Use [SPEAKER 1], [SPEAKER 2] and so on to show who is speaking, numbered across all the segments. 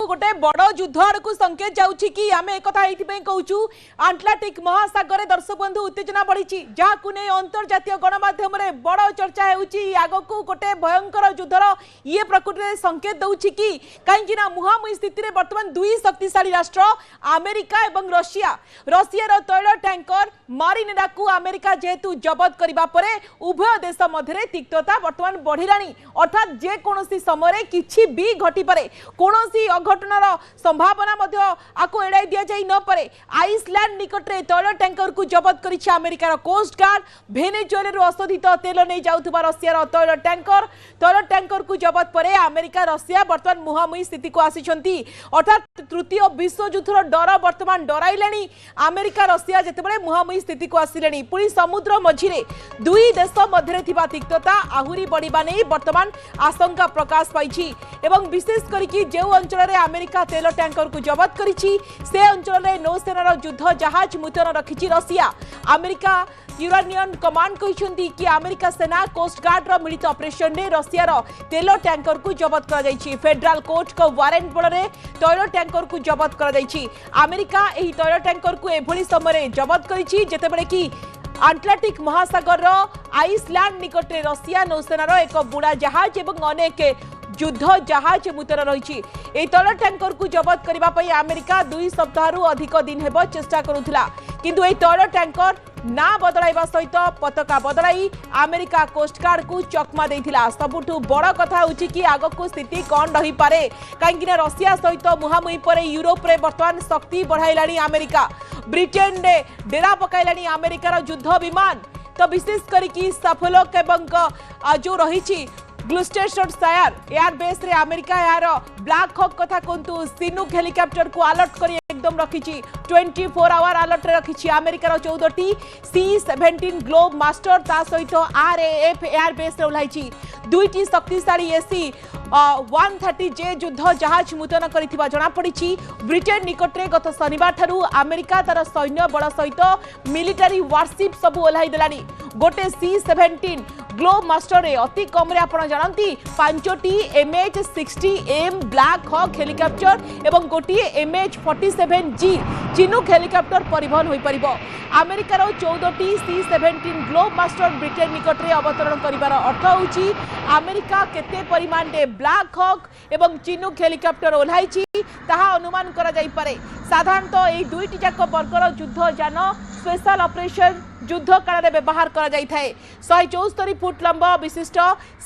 [SPEAKER 1] गोटे बड़ युद्ध आड़क संकेत जाऊँगी कि आम एक कहूँ आटलांटिक महासागर दर्शक बंधु उत्तेजना बढ़ी जहाँ नहीं अंतर्जातीय गणमाध्यम बड़ चर्चा होग को गोटे भयंकर युद्धर ये प्रकृति में संकेत दौर कि कहीं मुहांमुही स्थित में बर्तमान दुई शक्तिशाली राष्ट्र अमेरिका और रशिया रशियार तैल टैंकर मारिनेडा को अमेरिका जेहेतु जबत करने पर उभय देश मध्य तिक्तता बर्तमान बढ़िलानी अर्थात जेकोसी समय किसी भी घटी पारे कौन अघटनार संभावना आपको एड़ाई दि जाई न पारे आइसलैंड निकट में तैल टैंकर को जबत कर अमेरिकार कोस्ट गार्ड भेनेजुएला अशोधित तेल नहीं जाऊा रशियार तैल टैंकर को जबत पर अमेरिका रशिया बर्तमान मुहांमुही स्थिति को आसी अर्थात तृतीय विश्व युद्धर डर बर्तमान डराइलानी अमेरिका रशिया जितेबाला मुहांमुही स्थिति को आसिले पुणी समुद्र मझिरे दुई देश मध्य तिक्तता आहुरी बढ़िबा नहीं बर्तमान आशंका प्रकाश पाई एवं विशेष करके जो अंचल अमेरिका तेल टैंकर को जबत करिछि से अंचल नौसेनार युद्ध जहाज मुतयन रखिछि रशिया अमेरिका यूरेनियन कमांड कहते कि अमेरिका सेना कोस्ट गार्ड मिलित ऑपरेशन में रशियार तेल टैंकर को जबत कर फेडराल कोर्ट को वारेंट बल तैल टैंकर को जबत कर अमेरिका यही तैल टैंकर को एभली समय जबत करतेबले कि आटलांटिक महासागर आइसलैंड निकट में रशिया नौसेनार एक बुड़ा जहाज एवं अनेक युद्ध जहाज मुतयन रही तैल टैंकर को जबत करने अमेरिका 2 सप्ताह अधिक दिन हेब चेष्टा करुला किंतु ए तैल टैंकर ना बदलाइबा सहित पताका बदलाई अमेरिका कोस्ट गार्ड को चकमा देथिला सबुठु बड़ कथा होछि कि आगको स्थिति कौन रही पारे कहीं रशिया सहित मुहांमुही पर यूरोप रे वर्तमान शक्ति बढ़ाइलानी अमेरिका ब्रिटेन रे डेरा पकाइलानी अमेरिकार युद्ध विमान तो विशेष करके सफोल्क एवं जो रही ग्लुस्टेशनशायर एयरबेस रे अमेरिका यार ब्लैक हॉक कथा कहतु सिनुक हेलिकॉप्टर को अलर्ट कर एकदम रखी 24 आवर अलर्ट रखी अमेरिकार 14टी C-17 ग्लोब मास्टर ता सहित RAF एयरबेस रे उल्लाई दुईटी शक्तिशाली एसी 130J युद्ध जहाज मुतयन करिथिबा जणा पड़िछि ब्रिटेन निकट में गत शनिवार ठारू अमेरिका तार सैन्य बल सहित मिलिटारी वारशिप सबु ओल्हाई देलानी गोटे C-17 ग्लोब मास्टर रे अति कम रे आपण जानती 5टी MH-60M ब्लैक हॉक हेलिकॉप्टर एवं गोटे MH-47G चिनुक हेलिकॉप्टर परिवहन होई परिबो अमेरिकार 14टी C-17 ग्लोब मास्टर ब्रिटेन निकट में अवतरण करिवार अर्थ होछि अमेरिका केते परिमाण रे ब्लैक हॉक एवं चिनुक हेलिकॉप्टर ओल्हाइछि ताहा अनुमान करा जाई पारे साधारणतः एई दुईटी जाक वर्गर युद्ध जान स्पेशल ऑपरेशन युद्ध काल में व्यवहार कर 174 फुट लंबा विशिष्ट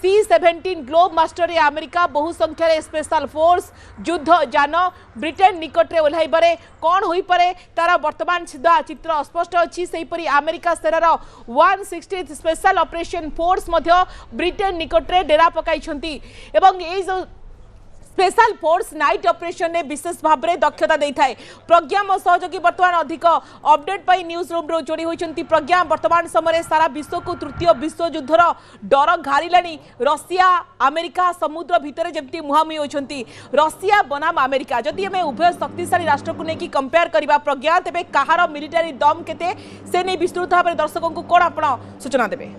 [SPEAKER 1] C-17 ग्लोब मास्टर रे अमेरिका बहु संख्यार स्पेशल फोर्स युद्ध जान ब्रिटेन निकट में ओह्लैबारे कौन हो पारे तार वर्तमान सीधा चित्र अस्पष्ट अच्छी सेहीपरि अमेरिका सेनार 160 स्पेशल ऑपरेशन फोर्स ब्रिटेन निकट में डेरा पकाई एवं स्पेशल फोर्स नाइट ऑपरेशन ने विशेष भाव में दक्षता दे थाए प्रज्ञा मो सहयोगी बर्तमान अधिक अपडेट पाई न्यूज रूम रो जोड़ी होती प्रज्ञा वर्तमान समय सारा विश्व को तृतीय विश्व युद्धर डर घारिलानी रशिया अमेरिका समुद्र भितर जमती मुहांमुही होती रशिया बनाम अमेरिका जदि आम उभय शक्तिशाली राष्ट्र को लेकिन कंपेयर करबा प्रज्ञा तेबे कहार मिलिटारी दम केते से नहीं विस्तृत भाव में दर्शकों को कौन आप सूचना देबे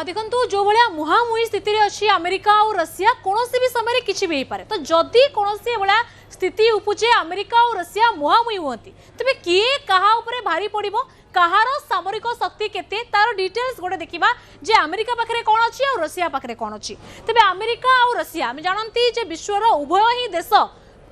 [SPEAKER 2] देखो जो भाया मुहांमुही स्थिति अच्छी अमेरिका और रशिया कौन भी समय किसी भी पारे तो जदि कौन भाया स्थिति उपजे अमेरिका और रशिया मुहांमुही होती तेज किए कहा भारी पड़ो कहार सामरिक शक्ति केते तार डिटेल्स गोटे देखा जे अमेरिका पाखे कौन अच्छी और रशिया पाखे कौन अच्छी तेज अमेरिका और रशिया आम जानती जे विश्वर उभय ही देश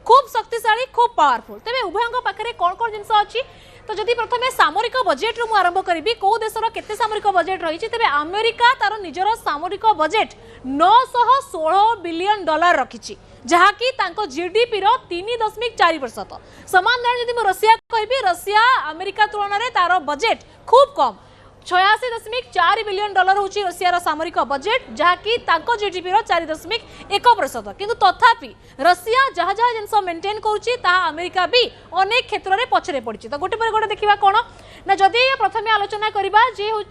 [SPEAKER 2] खूब शक्तिशाली खूब पावरफुल तेज उभयों पाखे कौन कौन जिन अच्छी तो जदि प्रथम सामरिक बजेट रु आरंभ करी कौ देशर केते सामरिक बजेट रही तेज अमेरिका तार निजर सामरिक बजेट $916 बिलियन रखी जहाँकि GDP 3.4% समान जब रशिया कहि रशिया अमेरिका तुलन में तार बजेट खूब कम 86.4 बिलियन डॉलर होची रशियार सामरिक बजेट जहाँकि GDP 4.1% किंतु तथापि रशिया जहाँ जहाँ जिन मेंटेन करुच्ची अमेरिका भी अनेक क्षेत्र में पछरे पड़ी तो गोटे पर गोटे देखा कौन ना जदि प्रथम आलोचना करवा जे हूँ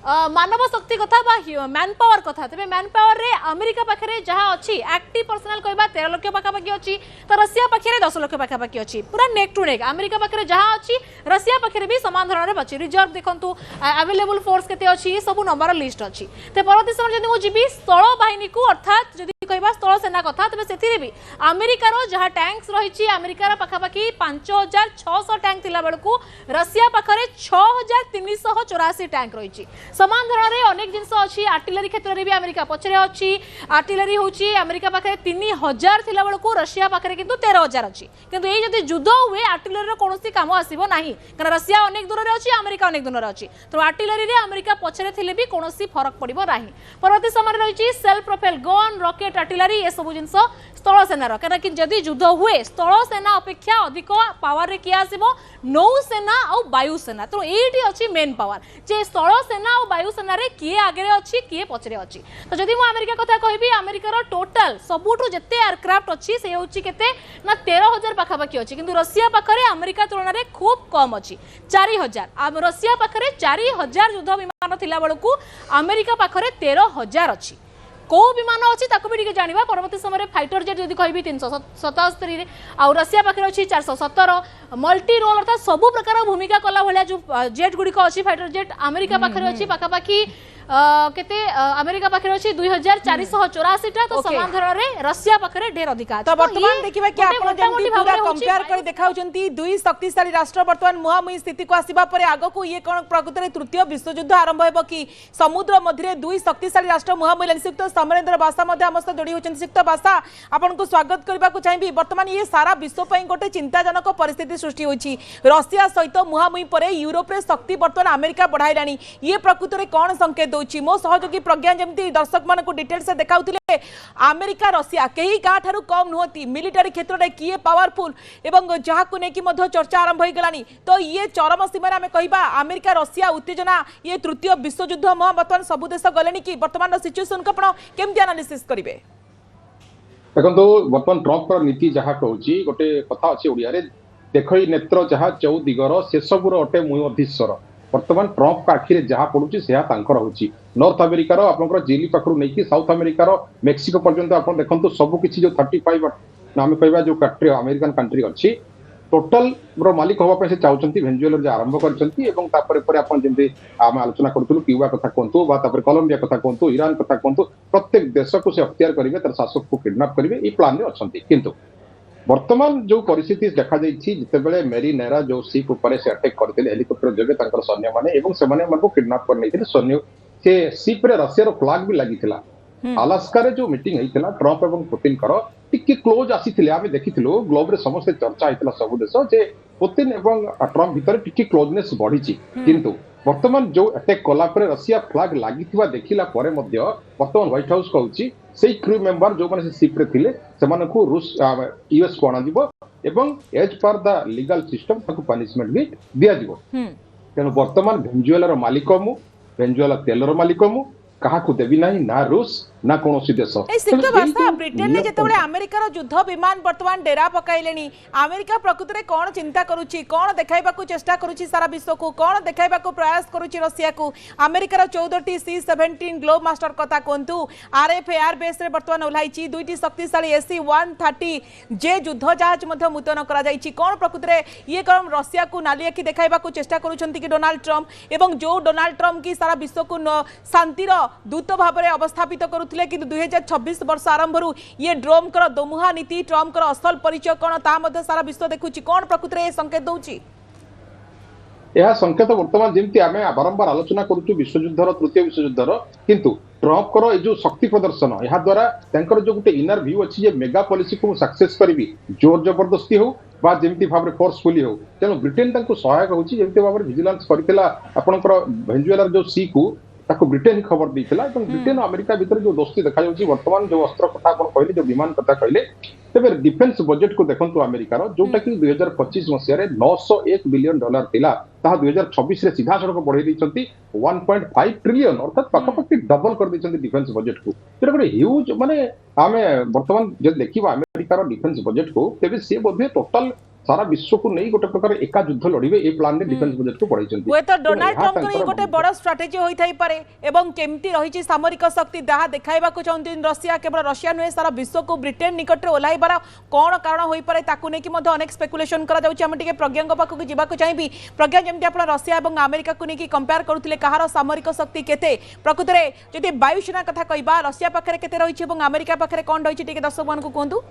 [SPEAKER 2] मानव शक्ति कथा मैन पावर कथा तेज मैन पावर रे अमेरिका पाखे जहाँ अच्छी एक्टिव पर्सनाल कहवा 13 लाख पाखापाखि अच्छी तो रशिया पाखे 10 लाख पाखापाखि अच्छी पूरा नेक टू नेक अमेरिका पाखे जहाँ अच्छी रशिया पाखे भी समान धरण अच्छी रिजर्व देखो अवेलेबल फोर्स केते अच्छी सब नंबर लिस्ट अच्छी तो परवर्ती समय जब मुझे स्थल बाहिनी को अर्थात जब कहवा स्थल सेना कथा तेज से भी अमेरिकार जहाँ टैंक्स रही अमेरिकार पाखापाखि 5600 टैंक थिला बेलू रशिया पाखे 6384 टैंक रही समान धरण में अनेक जिनस अच्छी आर्टिलरी क्षेत्र में भी अमेरिका पछरे अच्छी आर्टिलरी होची अमेरिका पाखे 3000 थिला बेलू रशिया पाखे किंतु 13000 अच्छी किंतु ये जदि युद्ध हुए आर्टिलरी कौन काम आसब ना कारण रशिया अनेक दूर में अच्छी अमेरिका अनेक दूर में अच्छी तो आर्टिलरी रे अमेरिका पछरे थिले भी कौन फरक पड़ो ना परवर्ती समय रही self propel gun rocket artillery ये सब जिनस स्थल सेनार कहीं जदि युद्ध हुए स्थल सेना अपेक्षा अधिक पावर रे किए आसब नौसेना और वायुसेना तो ये अच्छी मेन पावर जे स्थल सेना और वायुसेना रे किए आगे अच्छी किए पछरे अच्छी तो जदि मु अमेरिका कथा कहबी अमेरिकार टोटाल सबुठु जेते एयरक्राफ्ट अच्छी से होची केते ना 13000 पाखापाखि अच्छी किंतु रशिया पाखरे अमेरिका तुलना रे खूब कम अच्छी 4000 रशिया पाखरे 4000 युद्ध विमान थिला बेलू अमेरिका पाखरे 13000 अच्छी कौ विमान अच्छी ताको भी जाना परवर्ती समय फाइटर जेट जब कह 377 आउ रशिया पाखे अच्छी 417 मल्टी रोल अर्थात सबु प्रकार भूमिका कला भाया जो जेट गुड़िक अच्छी फाइटर जेट अमेरिका पाखे अच्छी पाखापाखि केते अमेरिका पाखे अच्छी 2484 टा तो समान धरण रे रशिया पाखे ढेर अधिका
[SPEAKER 1] तो वर्तमान देखिबा कि आपण जेंती पूरा कंपेयर कर देखाउचंती दुई शक्तिशाली राष्ट्र वर्तमान मुहामुही स्थिति को आसीबा परे आगो को ये कोन प्रकृति रे तृतीय विश्व युद्ध आरंभ हेबो कि समुद्र मध्य दुई शक्तिशाली राष्ट्र मुहामुही संयुक्त समरेंद्र बासा मध्य हमस्त जोड़ी होचंती संयुक्त बासा आपण को स्वागत करबा को चाहिबी वर्तमान ये सारा विश्व पई गोटे चिंताजनक परिस्थिति सृष्टि होची रशिया सहित मुहामुही परे यूरोप रे शक्ति वर्तमान अमेरिका बढ़ाइलानी ये प्रकृति रे कोन संकेत दोची मो सहयोगी प्रज्ञा जमती दर्शक मान को डिटेल से देखाउथिले अमेरिका रशिया कई गाँ ठारू कम नुहति मिलिटारी क्षेत्र में किए पावरफुल एवं जहाँ को लेकिन चर्चा आरंभ हो गलानी तो ये चरम सीमार आम कहवा अमेरिका रशिया उत्तेजना ये तृतीय विश्वयुद्ध मह बर्तमान सबु देश गले कि बर्तमान सिचुएसन को केमती एनालिसिस करेंगे
[SPEAKER 3] देखो बर्तमान ट्रंप नीति जहाँ कहूँ गोटे कथा अच्छी ओडिया देख नेत्र जहाँ चौ दिगर से सबूर अटे मुहधीश्वर बर्तमान ट्रंप का आखिरे जहाँ पड़ुची से रोचे नॉर्थ अमेरिकार आप जिली पाखु नहीं साउथ अमेरिकार मेक्सिको पर्यंत आप देखो सबकि जो 35 आम कह जो कंट्री अमेरिकन कंट्री अच्छी टोटाल मालिक हाँपे से चाहते भेनेजुएला जो आरंभ करमती आम आलोचना करूँ क्यूबा कथा कहतु कोलंबिया कथा कहतु ईरान कथा कहतु प्रत्येक देश को से अख्तियार करेंगे तार शासक को किडनाप करेंगे ये प्लान अच्छा किंतु वर्तमान जो परिस्थिति देखा जितेबाला मेरी नेरा जो सीप उपर से अटैक करते हेलिकप्टर जगह सैन्य मैंने किडनाप कर सैन्य से सीप रे रशिया फ्लाग भी लगी अलास्का रे जो मीटिंग होता ट्रंप और पुतिन टिके क्लोज आसी आम देखी ग्लोब रे समस्त चर्चा होता सब देश जे पुतिन और ट्रंप भितर टिके क्लोजनेस बढ़ी किंतु वर्तमान जो अटैक कला रशिया फ्लाग लगी देखला वर्तमान व्हाइट हाउस कहूँ से क्रू मेंबर जो मैंने सीप रे थिले को रूस यूएस को अणाजिव as per the legal system punishment भी दिज्व तेणु वर्तमान भेनेजुएलार मालिक मु भेनेजुएला तेलर मालिक मु कहा को देवी नहीं ना रूस ना कौन देश
[SPEAKER 1] ब्रिटेन ने जिते अमेरिकार युद्ध विमान वर्तमान डेरा पकाइले अमेरिका प्रकृति में कौन चिंता करुच्ची कौन देखा चेष्टा करुच्ची सारा विश्व को कौन देखा प्रयास करुच्ची रशिया को अमेरिकार 14टी C-17 ग्लोब मास्टर कथा कहतु RF एयर बेस रे वर्तमान ओह्लाई दुईटी शक्तिशाली AC-130 जे युद्ध जहाज मुतयन कर कौन प्रकृति में ये कौन रशिया को नाली आखि देखा चेष्टा करुँच कि डोनाल्ड ट्रंप एवं जो डोनाल्ड ट्रंप की सारा विश्व को शांतिर दूत भाव में अवस्थापित करुले कि 2026 वर्ष आरंभ ये ट्रंप दोमुहा नीति ट्रंप असल परिचय कौन ता सारा विश्व देखुची कौन प्रकृति में संकेत दौची
[SPEAKER 3] यह संकेत वर्तमान जमी आम बारंबार आलोचना करुँ विश्वयुद्धर तृतीय विश्वयुद्धर किंतु ट्रंप जो शक्ति प्रदर्शन यह द्वारा जो गोटे इनर व्यू अच्छी मेगा पॉलिसी को सक्सेस करी जोर जबरदस्ती हो जमी भाव फोर्सफुली हो तेणु ब्रिटेन सहायक होती भाव विजिलेंस करता आपंकर भेनेजुएलार जो सी को ब्रिटेन खबर देता ब्रिटेन अमेरिका भितर जो दोस्ती देखा वर्तमान जो अस्त्र कथा कहले जो विमान कथा कहले तेरे डिफेन्स बजेट को देखो अमेरिकार जोटा कि 2025 मसीह 901 बिलियन डॉलर थिला ताहा 2026 रे सीधा सड़क बढ़ाई दैछंती 1.5 ट्रिलियन अर्थात पाखापाखि डबल कर दैछंती डिफेन्स बजेट को तेरे गोटे ह्यूज माने आमे वर्तमान जे देखिबा अमेरिकार डिफेन्स बजेट को तेबे से बोधे टोटल सारा विश्व को नहीं गोटे प्रकार एका युद्ध लड़िबे ए प्लान ने डिफेन्स बजेट को बढ़ाइछंती
[SPEAKER 1] हुए तो डोनाल्ड ट्रम्प को गोटे बड़ स्ट्रेटेजी होई थाई पारे एवं केमती रहिछि सामरिक शक्ति दाहा देखाइबा को चाहନ୍ତି रशिया केवल रशिया नुहे सारा विश्व को ब्रिटेन निकट रे ओलाइबार कोन कारण होई पारे ताकू ने कि मध्ये अनेक स्पेकुलेशन करा जाउछि हम टिके प्रज्ञांग पाखु को जिबा को चाहिबी प्रज्ञा जेमती आपण रशिया एवं अमेरिका को ने कि कंपेयर करूथिले कहार सामरिक शक्ति केते प्रकृत रे जदि वायुसेना कथा कहबा रशिया पाखरे केते रहिछि एवं अमेरिका पाखरे कोन रहिछि टिके दर्शक मान को कहंतु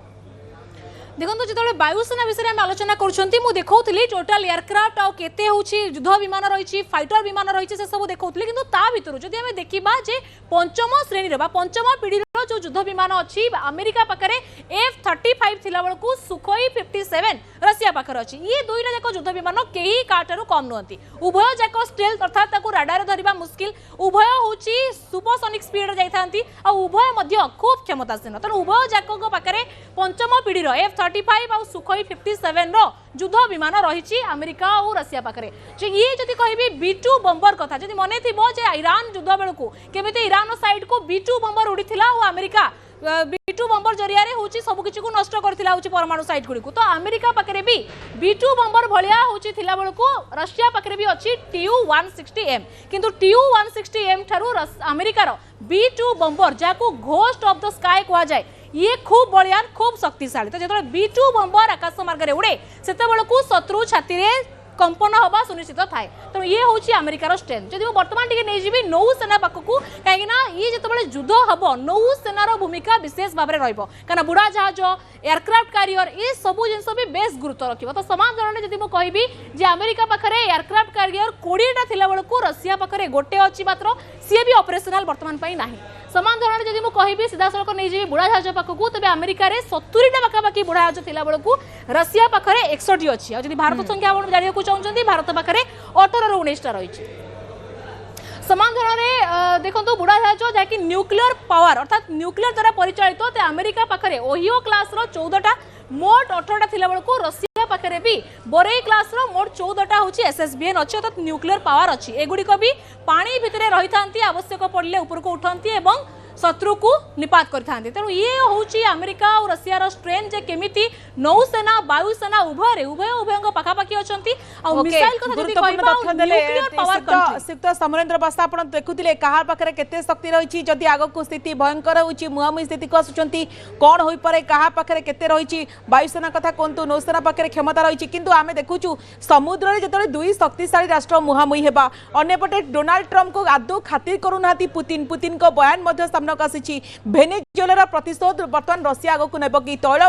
[SPEAKER 2] देखो जो वायुसेना विषय में आलोचना करुँच देखी टोटाल एयरक्राफ्ट आउ केते होछि युद्ध विमान रही फाइटर विमान रही से सब देखौतली किंतु ता भितर जदि हमें देखिबा जे पंचम श्रेणी रे बा पंचम पीढ़ी जो युद्ध विमान अच्छी अमेरिका पाखरे F-35 थिला बेलकु सुखोई 57 रशिया पाखरे अच्छी ये दुईटा जाक युद्ध विमान केही काठारु कम नुहंती उभय जाक स्टेल्थ अर्थात ताकु राडार धरिबा मुश्किल उभय होछि सुपरसोनिक स्पीड जाइथांती आ उभय मध्य खूब क्षमतासीन तनो उभय जाक पाखरे पंचम पीढ़ी रो F-35 आ सुखोई 57 रो युद्ध विमान रही अमेरिका और रशिया पाखरे जे ये जदि कहबी B-2 बम्बर कथा जदि मने थिबो जे ईरान युद्ध बेलकु केमिति ईरान साइड को B-2 बम्बर उड़ीथिला और अमेरिका B-2 बम्बर जरिया रे होची सब किछि को नष्ट करथिला होची परमाणु साइट गुडी को तो अमेरिका पाखरे भी B-2 बम्बर भलिया होची थिला बेलकु रशिया पाखरे भी अछि Tu-160M किंतु Tu-160M थारु अमेरिका रो B-2 बम्बर जाको घोस्ट ऑफ द स्काई कहा जाय ये खूब बलियान खूब शक्तिशाली तो जो B-2 बम्बर आकाश मार्ग रे उड़े सेते बेलकु शत्रु छाती रे कंपन हवा सुनिश्चित थाए तो ये हूँ अमेरिकार स्ट्रेंथ जब बर्तमान टी नहीं जी नौसेना पाखक कहीं ये जो युद्ध हम नौसेनार भूमिका विशेष भाव में रहा बुढ़ा जहाज एयरक्राफ्ट कैरियर ये सब जिन भी बेस गुरुत्व रखिए तो समान धरण जब कहबी जे अमेरिका पाखे एयरक्राफ्ट कैरियर 20टा थिला बेलकु रशिया पाखे गोटे अच्छी मात्र सी भी ऑपरेशनल बर्तमान ना समान धरण जब मुझे कहबी सीधा सड़क नहीं जी बुढ़ा जहाज पाखक तेज अमेरिकार 70टा पाखापाखि बुढ़ा जहाज थिला बेलकु रशिया पाखे 61 अच्छी और भारत संख्या आप जानने चाहते भारत पाखे 18 ରୁ 19टा रही समान धरण देखो बुढ़ा जहाज जहाँकि न्यूक्लियर पावर अर्थात न्यूक्लियर द्वारा परिचालित तो अमेरिका पाखे ओहिओ क्लास 14टा मोट 18टा थिला बेलकु रशिया पाखे भी बोरेई क्लास मोट 14टा होची SSBN अच्छी अर्थात न्यूक्लियर पावर अच्छी एगुड़िक भी पानी भितर रही था आवश्यक पड़े ऊपर को उठती एवं शत्रु को निपात करते तेणु ये हूँ अमेरिका और रशियार स्ट्रेंथ जे केमिति नौसेना वायुसेना उभय उभय पाखापाखि अच्छी
[SPEAKER 1] श्रीयुक्त समरेन्द्र बसा आप देखुले कहा पाखे केते शक्ति रही जदि आगक स्थिति भयंकर होची मुहांमुही स्थिति को आसुचंती कौन हो पारे कहा पाखे केते रही वायुसेना कथा कहतु नौसेना पाखे क्षमता रही किंतु आमे देखुचु समुद्र में जो दुई शक्तिशाली राष्ट्र मुहांमुही हेबा अन्यपटे डोनाल्ड ट्रम्प को आदौ खातिर करूना पुतिन को बयान भेनेजुएलार प्रतिशोध बर्तमान रशिया आगक नेब कि तैल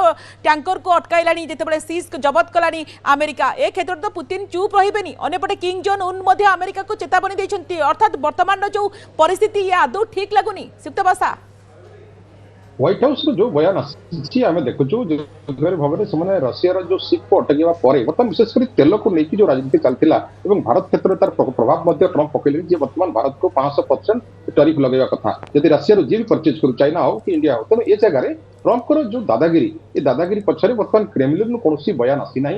[SPEAKER 1] टैंकर को अटकाइलानी जितेबाला सीज जबत कलानी अमेरिका ए क्षेत्र तो पुतिन चुप रही अंपटे किंग जोन उन अमेरिका को चेतावनी देते अर्थात बर्तमान जो परिस्थिति ये आदौ ठीक लगुनि सिप्त बसा
[SPEAKER 3] व्हाइट हाउस रो जो बयान आसी आमे देखुछु भाव में रशिया जो शिप को अटकवा बर्तमान विशेष कर तेल को लेकिन जो राजनीति चलता और भारत क्षेत्र तार प्रभाव ट्रम्प पकड़े बर्तमान भारत को 500% टैरिफ लगेगा कथा यदि रशिया जी भी परचेज करू चाइना हो कि इंडिया हो तेज ए जगह ट्रम्प जो दादागिरी ये दादागिरी पछरे बर्तमान क्रेमलिन कौन बयान आसी ना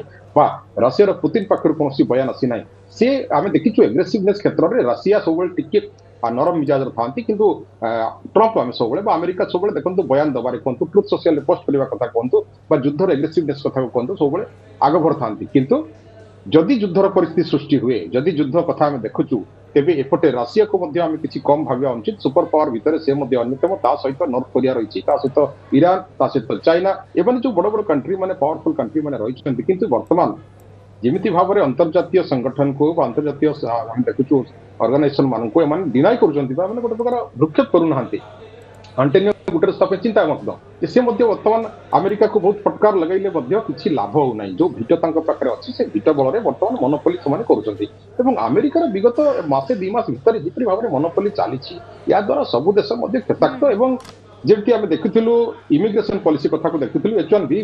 [SPEAKER 3] रशिया पुतिन पाखर कौन बयान आसी ना सी आम देखीचु एग्रेसिवनेस क्षेत्र में रशिया सब टिके नरम मिजाज था किंतु ट्रम्प आम सब अमेरिका सब देखो बयान दबारे कहतु ट्रुथ सोशल पोस्ट करने कथा कहतु युद्धर एग्रेसिवनेस कथा कहतु सब आग भर था किंतु जदि युद्धर परिस्थिति सृष्टि हुए जदि युद्ध कथा आम देखुचु तेबे एपटे रशिया को मध्य किसी कम भाविया उचित सुपर पावर भितर से अन्यतम सहित नॉर्थ कोरिया रही सहित ईरान सहित चाइना एवं जो बड़ बड़ कंट्री माने पावरफुल कंट्री माने रही किंतु वर्तमान जमिति भाव में अंतर्जातीय संगठन को अंतर्जातीय देखुचु ऑर्गेनाइजेशन मान को डिनाई कर गोटे प्रकार भ्रुक्षेप करूना अंटेनियो गुटेरेस चिंता मत से वर्तमान अमेरिका को बहुत फटकार लगेले किसी लाभ होना जो भिट पाखे अच्छी से भिट बल में बर्तमान मोनोपोली से अमेरिकार विगत मासे 2 मास भितर जिपरि भाव में मोनोपोली चली या द्वारा सबु देश क्षताक्त और जमी आम देखुलु इमिग्रेशन पॉलिसी कथा को देखुलु H1B